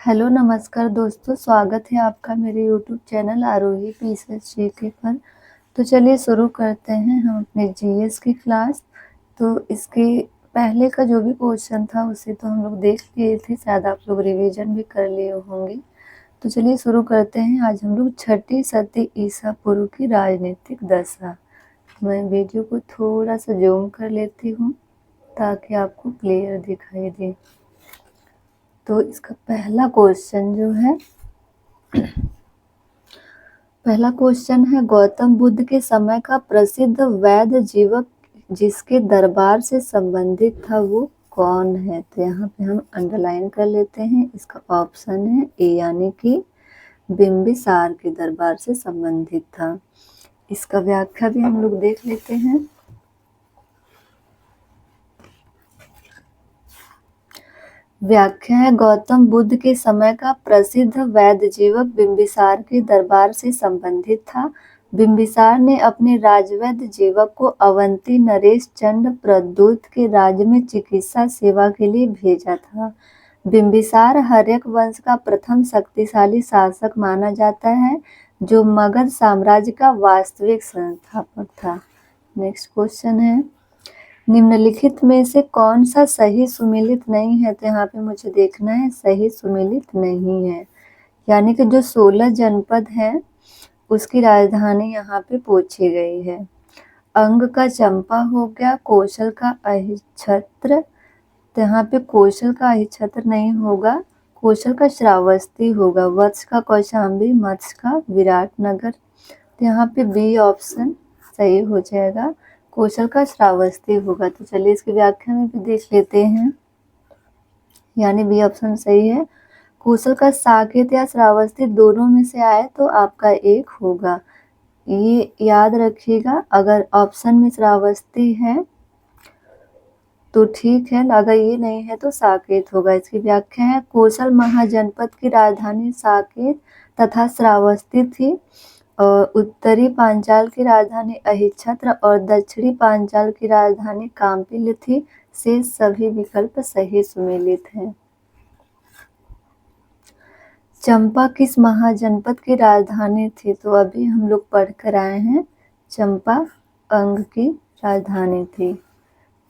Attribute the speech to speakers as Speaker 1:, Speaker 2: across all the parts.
Speaker 1: Hello नमस्कार दोस्तों, स्वागत है आपका मेरे यूट्यूब चैनल आरोही पीसेस जीके पर। तो चलिए शुरू करते हैं हम अपने जीएस की क्लास। तो इसके पहले का जो भी क्वेश्चन था उसे तो हम लोग देख लिए थे, शायद आप लोग रिवीजन भी कर लिए होंगे। तो चलिए शुरू करते हैं। आज हम लोग छठी सदी ईसा पूर्व की राजनीतिक दशा। मैं वीडियो को थोड़ा सा जूम कर लेती हूँ ताकि आपको क्लियर दिखाई दे। तो इसका पहला क्वेश्चन जो है, पहला क्वेश्चन है, गौतम बुद्ध के समय का प्रसिद्ध वैद्य जीवक जिसके दरबार से संबंधित था वो कौन है? तो यहाँ पे हम अंडरलाइन कर लेते हैं। इसका ऑप्शन है ए, यानी कि बिंबिसार के दरबार से संबंधित था। इसका व्याख्या भी हम लोग देख लेते हैं। व्याख्या है, गौतम बुद्ध के समय का प्रसिद्ध वैद्य जीवक बिंबिसार के दरबार से संबंधित था। बिंबिसार ने अपने राजवैद्य जीवक को अवंती नरेश चंद प्रद्योत के राज्य में चिकित्सा सेवा के लिए भेजा था। बिंबिसार हर्यक वंश का प्रथम शक्तिशाली शासक माना जाता है जो मगध साम्राज्य का वास्तविक संस्थापक था। नेक्स्ट क्वेश्चन है, निम्नलिखित में से कौन सा सही सुमेलित नहीं है? तो यहाँ पे मुझे देखना है सही सुमेलित नहीं है, यानी कि जो 16 जनपद हैं उसकी राजधानी यहाँ पे पूछी गई है। अंग का चंपा हो गया, कौशल का अहिच्छत्र, तो यहाँ पे कौशल का अहिच्छत्र नहीं होगा, कौशल का श्रावस्ती होगा। वत्स का कौशाम्बी, मत्स्य का विराटनगर, तो यहाँ पे बी ऑप्शन सही हो जाएगा, कौशल का श्रावस्ती होगा। तो चलिए इसकी व्याख्या में भी देख लेते हैं, यानी बी ऑप्शन सही है। कौशल का साकेत या श्रावस्ती दोनों में से आए तो आपका एक होगा, ये याद रखिएगा। अगर ऑप्शन में श्रावस्ती है तो ठीक है, अगर ये नहीं है तो साकेत होगा। इसकी व्याख्या है, कौशल महाजनपद की राजधानी साकेत तथा श्रावस्ती थी, और उत्तरी पांचाल की राजधानी अहिच्छत्र और दक्षिणी पांचाल की राजधानी काम्पिल्य थी। से सभी विकल्प सही सुमेलित हैं। चंपा किस महाजनपद की राजधानी थी? तो अभी हम लोग पढ़ कर आए हैं, चंपा अंग की राजधानी थी।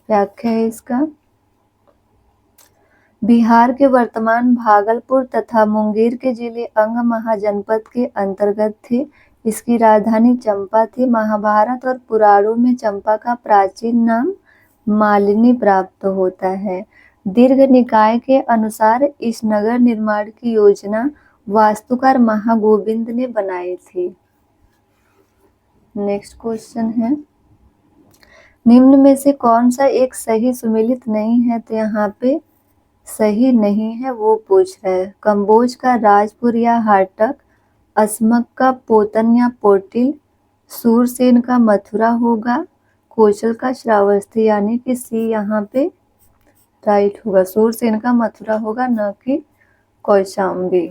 Speaker 1: व्याख्या है इसका, बिहार के वर्तमान भागलपुर तथा मुंगेर के जिले अंग महाजनपद के अंतर्गत थे। इसकी राजधानी चंपा थी। महाभारत और पुराणों में चंपा का प्राचीन नाम मालिनी प्राप्त होता है। दीर्घ निकाय के अनुसार इस नगर निर्माण की योजना वास्तुकार महागोविंद ने बनाई थी। नेक्स्ट क्वेश्चन है, निम्न में से कौन सा एक सही सुमेलित नहीं है? तो यहाँ पे सही नहीं है वो पूछ रहा है। कंबोज का राजपुर या हाटक, अस्मक का पोतन या पोटिल, सूरसेन का मथुरा होगा, कौशल का श्रावस्ती, यानी कि सी यहाँ पे राइट होगा, सूरसेन का मथुरा होगा, न कि कौशाम्बी।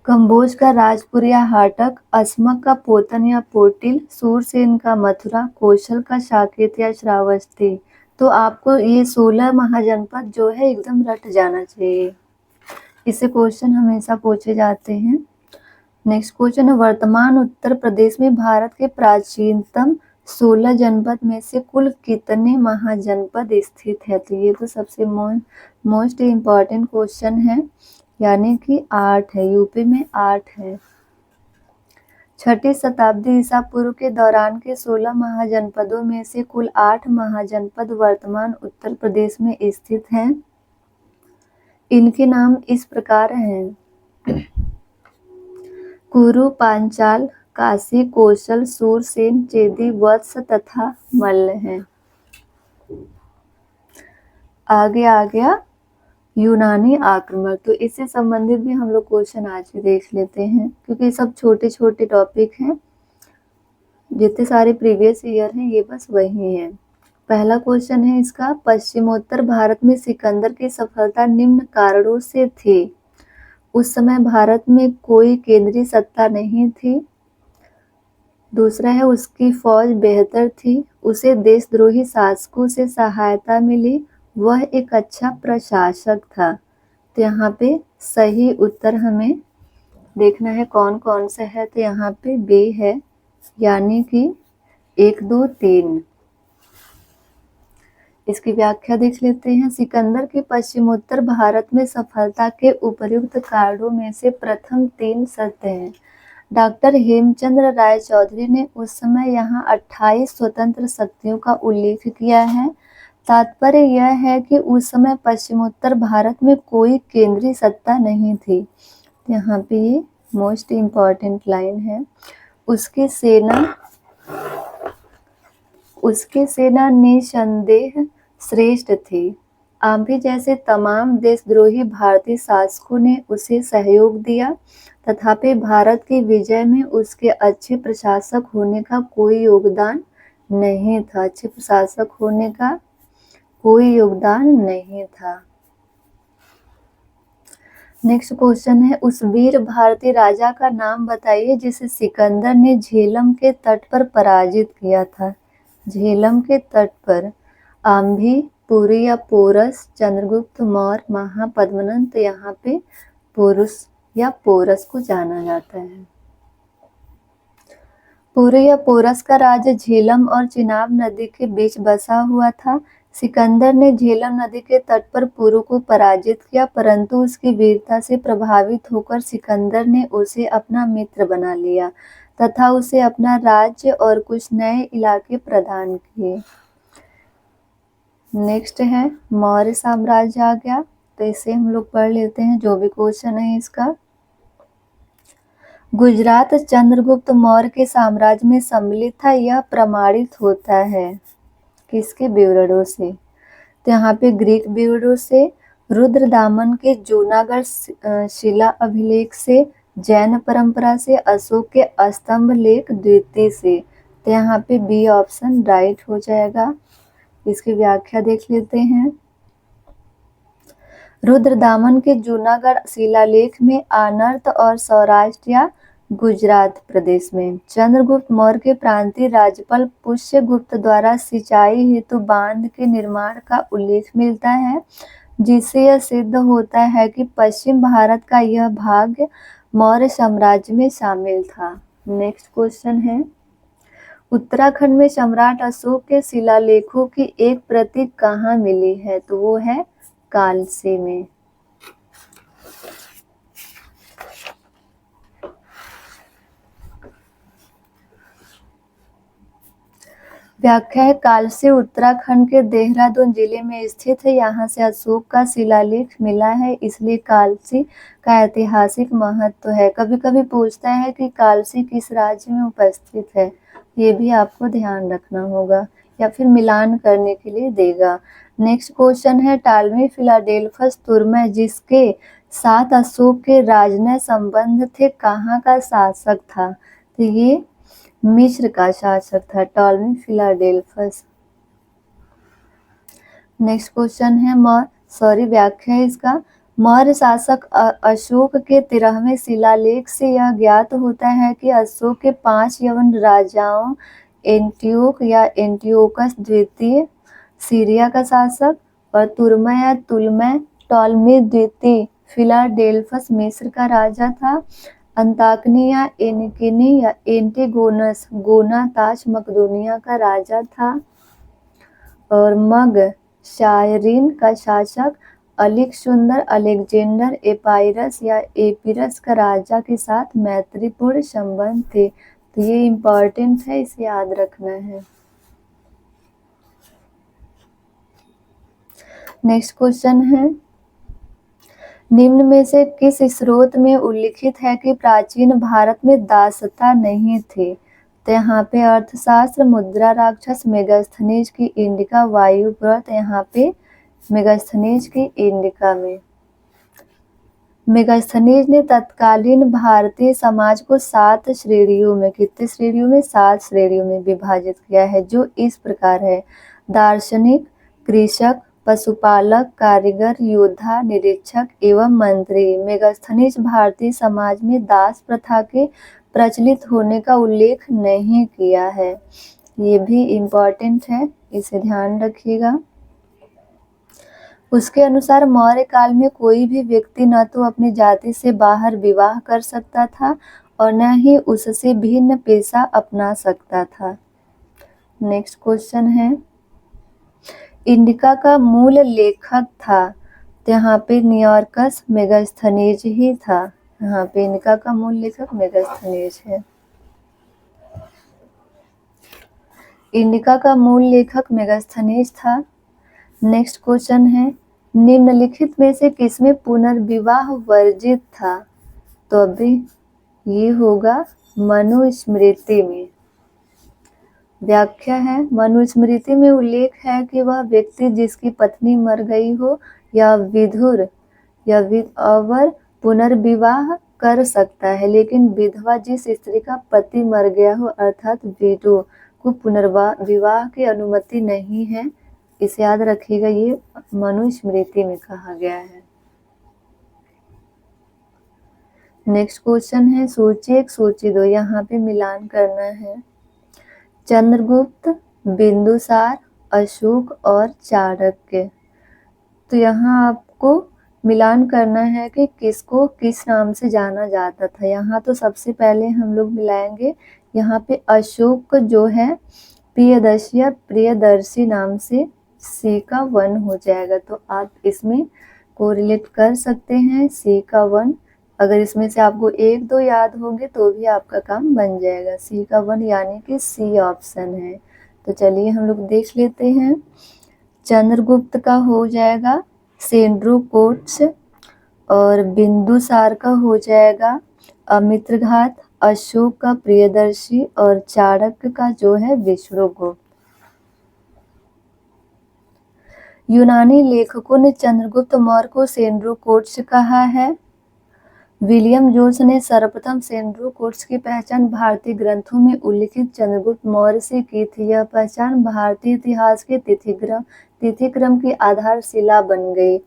Speaker 1: कंबोज का राजपुर या हाटक, अस्मक का पोतन या पोटिल, सूरसेन का मथुरा, कौशल का साकेत या श्रावस्ती। तो आपको ये 16 महाजनपद जो है एकदम रट जाना चाहिए, इससे क्वेश्चन हमेशा पूछे जाते हैं। नेक्स्ट क्वेश्चन है, वर्तमान उत्तर प्रदेश में भारत के प्राचीनतम 16 जनपद में से कुल कितने महाजनपद स्थित है? तो ये तो सबसे मोस्ट इम्पॉर्टेंट क्वेश्चन है, यानी कि 8 है, यूपी में 8 है। छठी शताब्दी ईसा पूर्व के दौरान के 16 महाजनपदों में से कुल 8 महाजनपद वर्तमान उत्तर प्रदेश में स्थित हैं। इनके नाम इस प्रकार हैं, कुरु, पांचाल, काशी, कौशल, सूरसेन, चेदी, वत्स तथा मल्ल हैं। आगे आ गया यूनानी आक्रमण, तो इससे संबंधित भी हम लोग क्वेश्चन आज भी देख लेते हैं, क्योंकि सब छोटे छोटे टॉपिक हैं। जितने सारे प्रीवियस ईयर हैं ये बस वही हैं। पहला क्वेश्चन है इसका, पश्चिमोत्तर भारत में सिकंदर की सफलता निम्न कारणों से थी। उस समय भारत में कोई केंद्रीय सत्ता नहीं थी। दूसरा है उसकी फौज बेहतर थी, उसे देशद्रोही शासकों से सहायता मिली, वह एक अच्छा प्रशासक था। तो यहाँ पे सही उत्तर हमें देखना है कौन कौन सा है, तो यहाँ पे बी है, यानी कि 1, 2, 3। इसकी व्याख्या देख लेते हैं। सिकंदर की पश्चिमोत्तर भारत में सफलता के उपयुक्त कारणों में से प्रथम 3 सत्य हैं। डॉक्टर हेमचंद्र राय चौधरी ने उस समय यहाँ 28 स्वतंत्र शक्तियों का उल्लेख किया है। तात्पर्य यह है कि उस समय पश्चिमोत्तर भारत में कोई केंद्रीय सत्ता नहीं थी। यहाँ पे ये मोस्ट इम्पॉर्टेंट लाइन है। उसकी सेना निसंदेह श्रेष्ठ थी। आम्भी जैसे तमाम देशद्रोही भारतीय शासकों ने उसे सहयोग दिया, तथापि भारत की विजय में उसके अच्छे प्रशासक होने का कोई योगदान नहीं था। अच्छे प्रशासक होने का कोई योगदान नहीं था। नेक्स्ट क्वेश्चन है, उस वीर भारतीय राजा का नाम बताइए जिसे सिकंदर ने झेलम के तट पर पराजित किया था। झेलम के तट पर आम्भी, पुरी या पोरस, चंद्रगुप्त मौर्य, महापद्मनंद। तो यहाँ पे पुरुष या पोरस को जाना जाता है। पुरी या पोरस का राज्य झेलम और चिनाब नदी के बीच बसा हुआ था। सिकंदर ने झेलम नदी के तट पर पुरु को पराजित किया, परंतु उसकी वीरता से प्रभावित होकर सिकंदर ने उसे अपना मित्र बना लिया तथा उसे अपना राज्य और कुछ नए इलाके प्रदान किए। नेक्स्ट है मौर्य साम्राज्य आ गया, तो इसे हम लोग पढ़ लेते हैं जो भी क्वेश्चन है इसका। गुजरात चंद्रगुप्त मौर्य के साम्राज्य में सम्मिलित था, यह प्रमाणित होता है किसके विवरणों से, तो यहाँ पे ग्रीक विवरणों से, रुद्रदामन के जूनागढ़ शिला अभिलेख से, जैन परंपरा से, अशोक के स्तंभ लेख द्वितीय से। तो यहाँ पे बी ऑप्शन राइट हो जाएगा। इसकी व्याख्या देख लेते हैं। रुद्रदामन के जूनागढ़ शिलालेख में आनर्त और सौराष्ट्र या गुजरात प्रदेश में चंद्रगुप्त मौर्य के प्रांतीय राज्यपाल पुष्यगुप्त द्वारा सिंचाई हेतु बांध के निर्माण का उल्लेख मिलता है, जिससे यह सिद्ध होता है कि पश्चिम भारत का यह भाग मौर्य साम्राज्य में शामिल था। नेक्स्ट क्वेश्चन है, उत्तराखंड में सम्राट अशोक के शिलालेखों की एक प्रति कहाँ मिली है, तो वो है कालसी में। व्याख्या है, कालसी उत्तराखंड के देहरादून जिले में स्थित है। यहाँ से अशोक का शिलालेख मिला है, इसलिए कालसी का ऐतिहासिक महत्व है। कभी कभी पूछता है कि कालसी किस राज्य में उपस्थित है, ये भी आपको ध्यान रखना होगा, या फिर मिलान करने के लिए देगा। नेक्स्ट क्वेश्चन है, टालमी फिलाडेल्फस तुर्मै जिसके साथ अशोक के राजनय संबंध थे, कहाँ का शासक था, तो ये मिस्र का शासक था, टॉलमी फिलाडेल्फस। नेक्स्ट क्वेश्चन है व्याख्या है इसका, मौर्य शासक अशोक के 13वें शिलालेख से यह ज्ञात होता है कि अशोक के 5 यवन राजाओं एंटियोक या एंटियोकस द्वितीय सीरिया का शासक, और तुर्मै या तुलमै टॉलमी द्वितीय फिलाडेल्फस मिस्र का राजा था, अंताकनी या एनकिनी या एंटिगोनस गोनाताच मकदोनिया का राजा था, और मग शायरीन का शासक अलेक्सुंदर अलेक्जेंडर एपाइरस या एपिरस का राजा के साथ मैत्रीपूर्ण संबंध थे। तो ये इम्पोर्टेंट है, इसे याद रखना है। नेक्स्ट क्वेश्चन है, निम्न में से किस स्रोत में उल्लिखित है कि प्राचीन भारत में दासता नहीं थे, तो यहाँ पे अर्थशास्त्र, मुद्रा राक्षस, मेगास्थनीज की इंडिका, वायुव्रत। यहाँ पे मेगास्थनीज की इंडिका में मेगास्थनीज ने तत्कालीन भारतीय समाज को 7 श्रेणियों में, कितने श्रेणियों में, 7 श्रेणियों में विभाजित किया है, जो इस प्रकार है, दार्शनिक, कृषक, पशुपालक, कारीगर, योद्धा, निरीक्षक एवं मंत्री। मेगास्थनीज भारतीय समाज में दास प्रथा के प्रचलित होने का उल्लेख नहीं किया है। ये भी इम्पोर्टेंट है, इसे ध्यान रखिएगा। उसके अनुसार मौर्य काल में कोई भी व्यक्ति न तो अपनी जाति से बाहर विवाह कर सकता था और न ही उससे भिन्न पेशा अपना सकता था। नेक्स्ट क्वेश्चन है, इंडिका का मूल लेखक था, तो यहाँ पे न्यूयॉर्कस मेगास्थनीज ही था। यहाँ पे इंडिका का मूल लेखक मेगास्थनीज है। इंडिका का मूल लेखक मेगास्थनीज था। नेक्स्ट क्वेश्चन है, निम्नलिखित में से किसमें पुनर्विवाह वर्जित था? तो अभी ये होगा मनुस्मृति में। व्याख्या है, मनुस्मृति में उल्लेख है कि वह व्यक्ति जिसकी पत्नी मर गई हो या विधुर या विधवर पुनर्विवाह कर सकता है, लेकिन विधवा जिस स्त्री का पति मर गया हो अर्थात विडो को पुनर्विवाह की अनुमति नहीं है। इसे याद रखिएगा, ये मनुस्मृति में कहा गया है। नेक्स्ट क्वेश्चन है, सूची 1 सूची 2, यहाँ पे मिलान करना है। चंद्रगुप्त, बिंदुसार, अशोक और चाणक्य। तो यहाँ आपको मिलान करना है कि किसको किस नाम से जाना जाता था। यहाँ तो सबसे पहले हम लोग मिलाएंगे, यहाँ पे अशोक जो है प्रियदर्शी या प्रियदर्शी नाम से सी का 1 हो जाएगा। तो आप इसमें कोरिलेट कर सकते हैं सी का 1। अगर इसमें से आपको 1 2 याद होंगे तो भी आपका काम बन जाएगा। सी का 1 यानी कि सी ऑप्शन है। तो चलिए हम लोग देख लेते हैं। चंद्रगुप्त का हो जाएगा सेंड्रोकोट्स और बिंदुसार का हो जाएगा अमित्रघात, अशोक का प्रियदर्शी और चाणक्य का जो है विष्णुगुप्त। यूनानी लेखकों ने चंद्रगुप्त मौर्य को सेंड्रोकोट्स कहा है। विलियम जोन्स ने सर्वप्रथम सेंड्रोकोट्स की पहचान भारतीय ग्रंथों में उल्लिखित चंद्रगुप्त मौर्य से की थी। यह पहचान भारतीय इतिहास के तिथिक्रम की आधारशिला बन गई।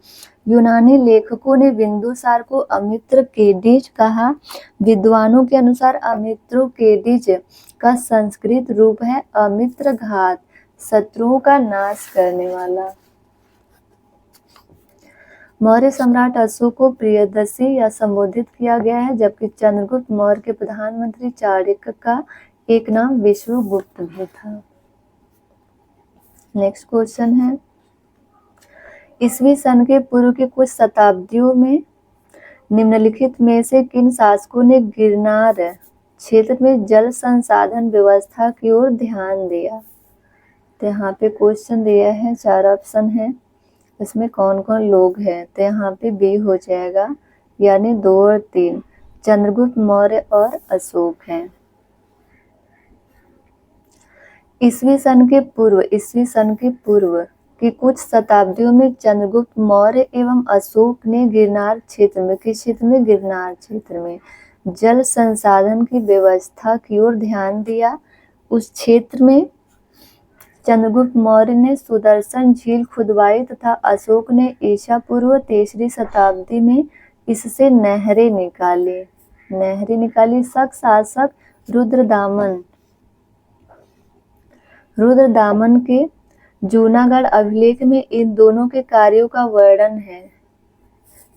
Speaker 1: यूनानी लेखकों ने बिंदुसार को अमित्रकेडिज कहा। विद्वानों के अनुसार अमित्रोकेडिज का संस्कृत रूप है अमित्रघात, शत्रुओं का नाश करने वाला। मौर्य सम्राट अशोक को प्रियदर्शी या संबोधित किया गया है, जबकि चंद्रगुप्त मौर्य के प्रधानमंत्री चाणक्य का एक नाम विष्णुगुप्त भी था। नेक्स्ट क्वेश्चन है, ईस्वी सन के पूर्व के कुछ शताब्दियों में निम्नलिखित में से किन शासकों ने गिरनार क्षेत्र में जल संसाधन व्यवस्था की ओर ध्यान दिया? तो यहाँ पे क्वेश्चन दिया है, 4 ऑप्शन है, इसमें कौन कौन लोग हैं? तो यहाँ पे बी हो जाएगा, यानी 2 और 3 चंद्रगुप्त मौर्य और अशोक हैं। ईस्वी सन के पूर्व की कुछ शताब्दियों में चंद्रगुप्त मौर्य एवं अशोक ने गिरनार क्षेत्र में, किस क्षेत्र में? गिरनार क्षेत्र में जल संसाधन की व्यवस्था की ओर ध्यान दिया। उस क्षेत्र में चंद्रगुप्त मौर्य ने सुदर्शन झील खुदवाई तथा अशोक ने ईसा पूर्व 3री शताब्दी में इससे नहरें निकाली। शक शासक रुद्रदामन के जूनागढ़ अभिलेख में इन दोनों के कार्यों का वर्णन है।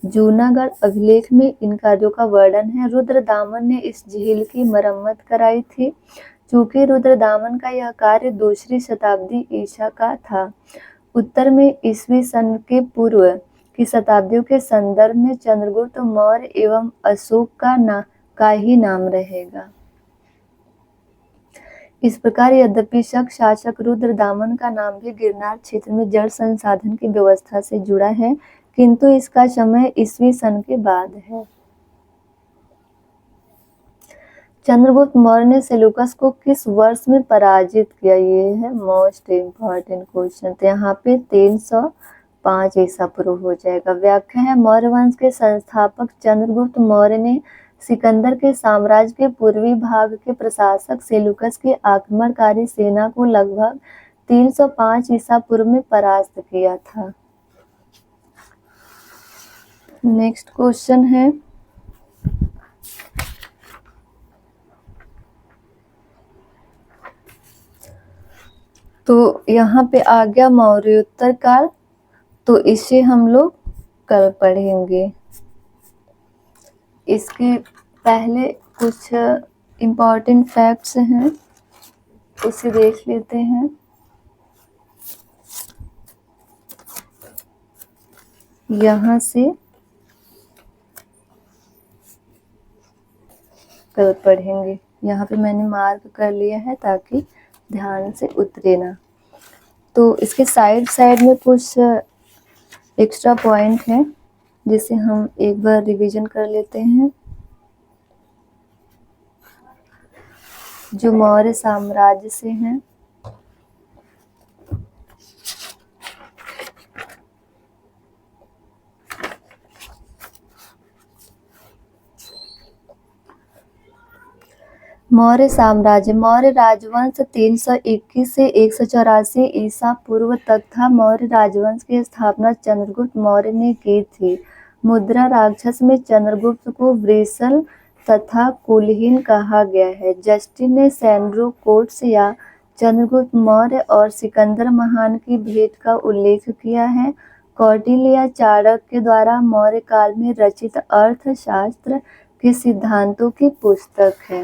Speaker 1: जूनागढ़ अभिलेख में इन कार्यों का वर्णन है। रुद्रदामन ने इस झील की मरम्मत कराई थी। चूंकि रुद्रदामन का यह कार्य 2री शताब्दी ईसा का था, उत्तर में ईस्वी सन के पूर्व की शताब्दियों के संदर्भ में चंद्रगुप्त मौर्य एवं अशोक का ही नाम रहेगा। इस प्रकार यद्यपि शक शासक रुद्रदामन का नाम भी गिरनार क्षेत्र में जल संसाधन की व्यवस्था से जुड़ा है, किंतु इसका समय ईस्वी सन के बाद है। चंद्रगुप्त मौर्य ने सेल्यूकस को किस वर्ष में पराजित किया? ये है मोस्ट इम्पॉर्टेंट क्वेश्चन। तो यहाँ पे 305 ईसा पूर्व हो जाएगा। व्याख्या है, मौर्य वंश के संस्थापक चंद्रगुप्त मौर्य ने सिकंदर के साम्राज्य के पूर्वी भाग के प्रशासक सेल्यूकस की आक्रमणकारी सेना को लगभग 305 ईसा पूर्व में परास्त किया था। नेक्स्ट क्वेश्चन है, तो यहाँ पे आ गया मौर्योत्तर काल, तो इसे हम लोग कल पढ़ेंगे। इसके पहले कुछ इम्पॉर्टेंट फैक्ट्स हैं, उसे देख लेते हैं। यहाँ से कल पढ़ेंगे। यहाँ पे मैंने मार्क कर लिया है ताकि ध्यान से उतरे ना। तो इसके साइड साइड में कुछ एक्स्ट्रा पॉइंट है जिसे हम एक बार रिवीजन कर लेते हैं। जो मौर्य साम्राज्य से हैं, मौर्य साम्राज्य। मौर्य राजवंश 321 से 184 ईसा पूर्व तक था। मौर्य राजवंश की स्थापना चंद्रगुप्त मौर्य ने की थी। मुद्रा राक्षस में चंद्रगुप्त को वृषल तथा कुलहीन कहा गया है। जस्टिन ने सैंड्रो कोट्स या चंद्रगुप्त मौर्य और सिकंदर महान की भेंट का उल्लेख किया है। कौटिल्य या चाणक्य द्वारा मौर्य काल में रचित अर्थशास्त्र के सिद्धांतों की पुस्तक है।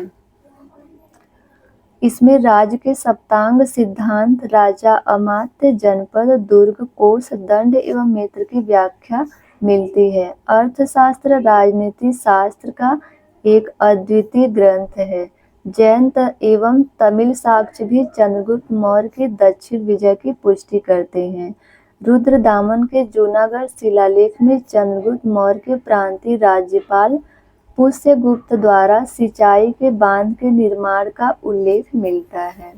Speaker 1: इसमें राज्य के सप्तांग सिद्धांत, राजा, अमात्य, जनपद, दुर्ग, कोष, दंड एवं मित्र की व्याख्या मिलती है। अर्थशास्त्र राजनीति शास्त्र का एक अद्वितीय ग्रंथ है। जैन एवं तमिल साक्ष्य भी चंद्रगुप्त मौर्य के दक्षिण विजय की पुष्टि करते हैं। रुद्रदामन के जूनागढ़ शिलालेख में चंद्रगुप्त मौर्य के प्रांतीय राज्यपाल पुष्यगुप्त द्वारा सिंचाई के बांध के निर्माण का उल्लेख मिलता है।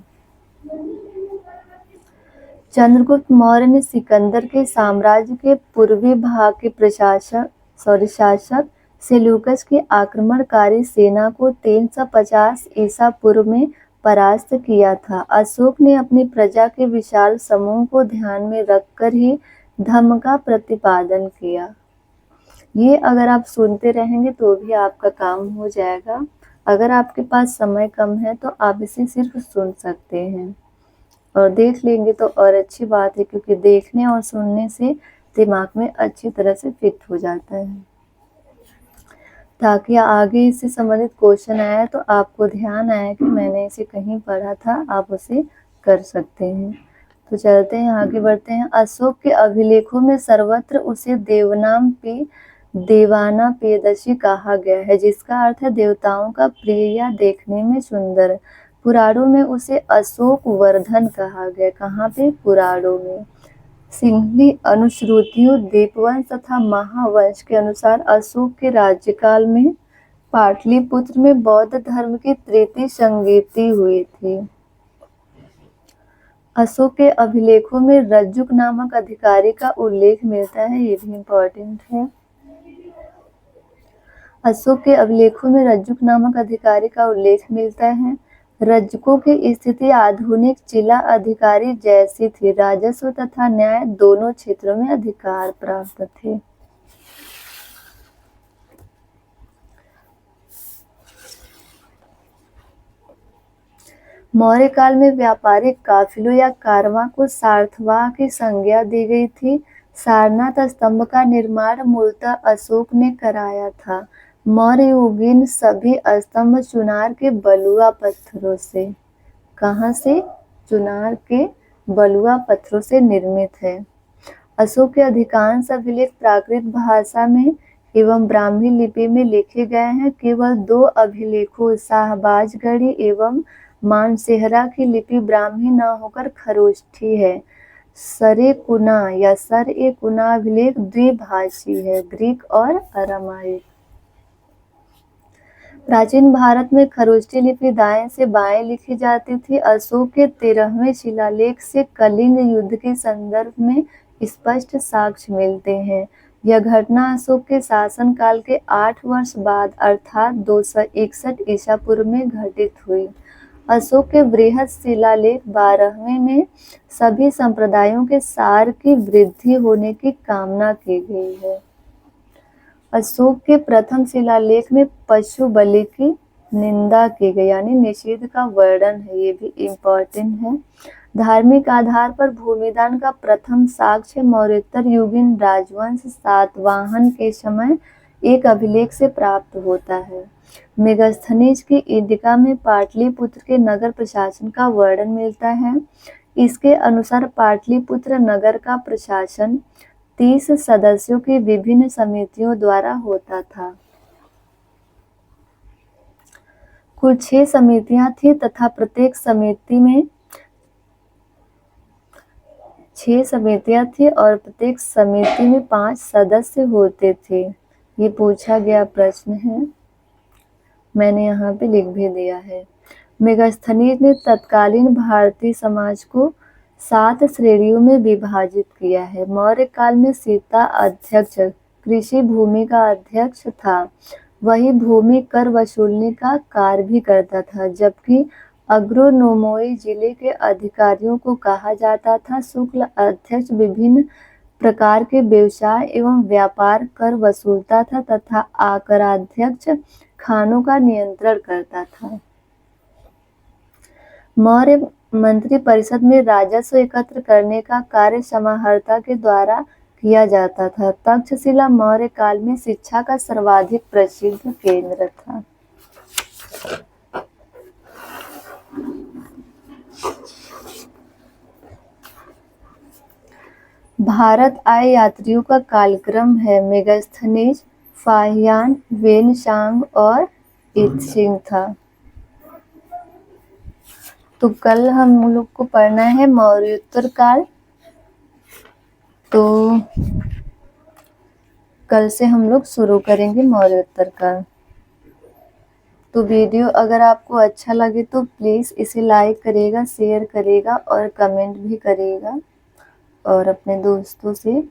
Speaker 1: चंद्रगुप्त मौर्य ने सिकंदर के साम्राज्य के पूर्वी भाग के शासक सेल्यूकस की आक्रमणकारी सेना को 350 ईसा पूर्व में परास्त किया था। अशोक ने अपनी प्रजा के विशाल समूह को ध्यान में रखकर ही धम्म का प्रतिपादन किया। ये अगर आप सुनते रहेंगे तो भी आपका काम हो जाएगा। अगर आपके पास समय कम है तो आप इसे सिर्फ सुन सकते हैं, और देख लेंगे तो और अच्छी बात है, क्योंकि देखने और सुनने से दिमाग में अच्छी तरह से फिट हो जाता है, ताकि आगे इससे संबंधित क्वेश्चन आया तो आपको ध्यान आया कि मैंने इसे कहीं पढ़ा था, आप उसे कर सकते हैं। तो चलते हैं, आगे बढ़ते हैं। अशोक के अभिलेखों में सर्वत्र उसे देवाना प्रियदर्शी कहा गया है, जिसका अर्थ है देवताओं का प्रिय या देखने में सुंदर। पुराणों में उसे अशोक वर्धन कहा गया। कहाँ पे? पुराणों में। सिंहली अनुश्रुतियों, दीपवंश तथा महावंश के अनुसार अशोक के राज्यकाल में पाटलिपुत्र में बौद्ध धर्म की तृतीय संगीति हुई थी। अशोक के अभिलेखों में रज्जुक नामक अधिकारी का उल्लेख मिलता है, ये भी इम्पोर्टेंट है। अशोक के अभिलेखों में रज्जुक नामक अधिकारी का उल्लेख मिलता है। रज्जुकों की स्थिति आधुनिक जिला अधिकारी जैसी थी। राजस्व तथा न्याय दोनों क्षेत्रों में अधिकार प्राप्त थे। मौर्य काल में व्यापारिक काफिलों या कारवां को सार्थवाह की संज्ञा दी गई थी। सारनाथ स्तंभ का निर्माण मूलतः अशोक ने कराया था। मौर्य युगीन सभी स्तंभ चुनार के बलुआ पत्थरों से, कहाँ से? चुनार के बलुआ पत्थरों से निर्मित है। अशोक के अधिकांश अभिलेख प्राकृत भाषा में एवं ब्राह्मी लिपि में लिखे गए हैं। केवल 2 अभिलेखों शाहबाजगढ़ी एवं मानसेहरा की लिपि ब्राह्मी न होकर खरोष्ठी है। सरेकुना या सर-ए-कुना अभिलेख द्विभाषी है, ग्रीक और अरामाइक। प्राचीन भारत में खरोष्ठी लिपि दाएं से बाएं लिखी जाती थी। अशोक के 13वें शिलालेख से कलिंग युद्ध के संदर्भ में स्पष्ट साक्ष्य मिलते हैं। यह घटना अशोक के शासनकाल के 8 वर्ष बाद अर्थात 261 ईसा पूर्व में घटित हुई। अशोक के बृहद शिलालेख 12वें में सभी संप्रदायों के सार की वृद्धि होने की कामना की गई है। अशोक के प्रथम शिलालेख में पशु बलि की निंदा की गई, यानी निषेध का वर्णन है, ये भी इम्पोर्टेंट है। धार्मिक आधार पर भूमिदान का प्रथम साक्ष्य मौर्योत्तर युगीन राजवंश सातवाहन के समय एक अभिलेख से प्राप्त होता है। मेगास्थनीज की इंडिका में पाटलिपुत्र के नगर प्रशासन का वर्णन मिलता है। इसके अनुसार पाटलिपुत्र नगर का प्रशासन 30 सदस्यों की विभिन्न समितियों द्वारा होता था। कुल 6 समितियां थी तथा प्रत्येक समिति में 6 समितियां थी और प्रत्येक समिति में 5 सदस्य होते थे। ये पूछा गया प्रश्न है, मैंने यहाँ पे लिख भी दिया है। मेगास्थनीज ने तत्कालीन भारतीय समाज को 7 श्रेणियों में विभाजित किया है। मौर्य काल में सीता अध्यक्ष कृषि भूमि का अध्यक्ष था। वही भूमि कर वसूलने का कार्य भी करता था, जबकि अग्रोनोमोई जिले के अधिकारियों को कहा जाता था। शुक्ल अध्यक्ष विभिन्न प्रकार के व्यवसाय एवं व्यापार कर वसूलता था तथा आकराध्यक्ष खानों का नियंत्रण करता था। मौर्य मंत्री परिषद में राजस्व एकत्र करने का कार्य समाहर्ता के द्वारा किया जाता था। तक्षशिला मौर्य काल में शिक्षा का सर्वाधिक प्रसिद्ध केंद्र था। भारत आए यात्रियों का कालक्रम है मेगास्थनीज, फाहियान, वेनसांग और इत्सिंग था। तो कल हम लोग को पढ़ना है मौर्योत्तर काल। तो कल से हम लोग शुरू करेंगे मौर्योत्तर काल। तो वीडियो अगर आपको अच्छा लगे तो प्लीज़ इसे लाइक करेगा, शेयर करेगा और कमेंट भी करेगा और अपने दोस्तों से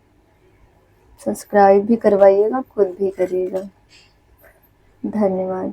Speaker 1: सब्सक्राइब भी करवाइएगा, खुद भी करिएगा। धन्यवाद।